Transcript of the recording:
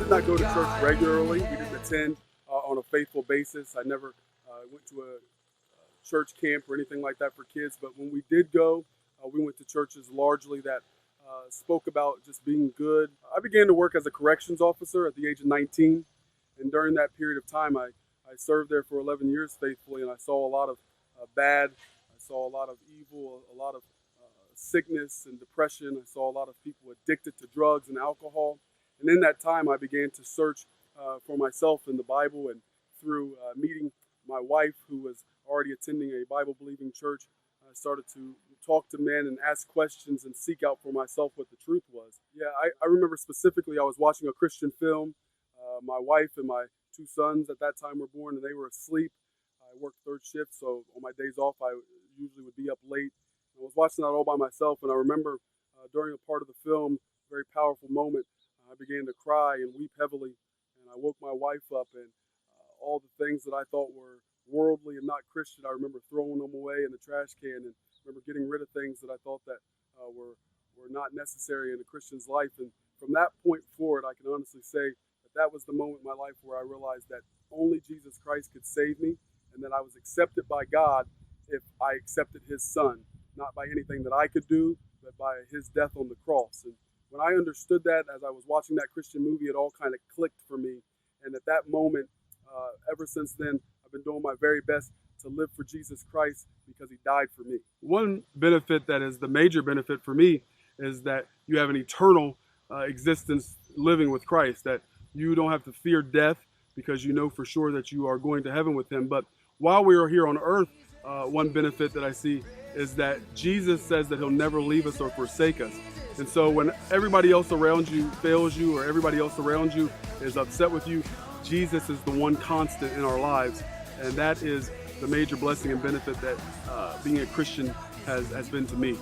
did not go to church regularly. We didn't attend on a faithful basis. I never went to a church camp or anything like that for kids. But when we did go, we went to churches largely that spoke about just being good. I began to work as a corrections officer at the age of 19. And during that period of time, I served there for 11 years faithfully, and I saw a lot of bad. I saw a lot of evil, a lot of sickness and depression. I saw a lot of people addicted to drugs and alcohol. And in that time, I began to search for myself in the Bible, and through meeting my wife, who was already attending a Bible-believing church, I started to talk to men and ask questions and seek out for myself what the truth was. Yeah, I remember specifically I was watching a Christian film. My wife and my two sons at that time were born, and they were asleep. I worked third shift, so on my days off, I usually would be up late. I was watching that all by myself, and I remember during a part of the film, a very powerful moment, I began to cry and weep heavily, and I woke my wife up, and all the things that I thought were worldly and not Christian, I remember throwing them away in the trash can, and remember getting rid of things that I thought that were not necessary in a Christian's life. And from that point forward, I can honestly say that was the moment in my life where I realized that only Jesus Christ could save me, and that I was accepted by God if I accepted his son, not by anything that I could do, but by his death on the cross. And when I understood that, as I was watching that Christian movie, it all kind of clicked for me. And at that moment, ever since then, I've been doing my very best to live for Jesus Christ because he died for me. One benefit that is the major benefit for me is that you have an eternal existence living with Christ, that you don't have to fear death because you know for sure that you are going to heaven with him. But while we are here on earth, one benefit that I see is that Jesus says that he'll never leave us or forsake us. And so when everybody else around you fails you, or everybody else around you is upset with you, Jesus is the one constant in our lives. And that is the major blessing and benefit that being a Christian has been to me.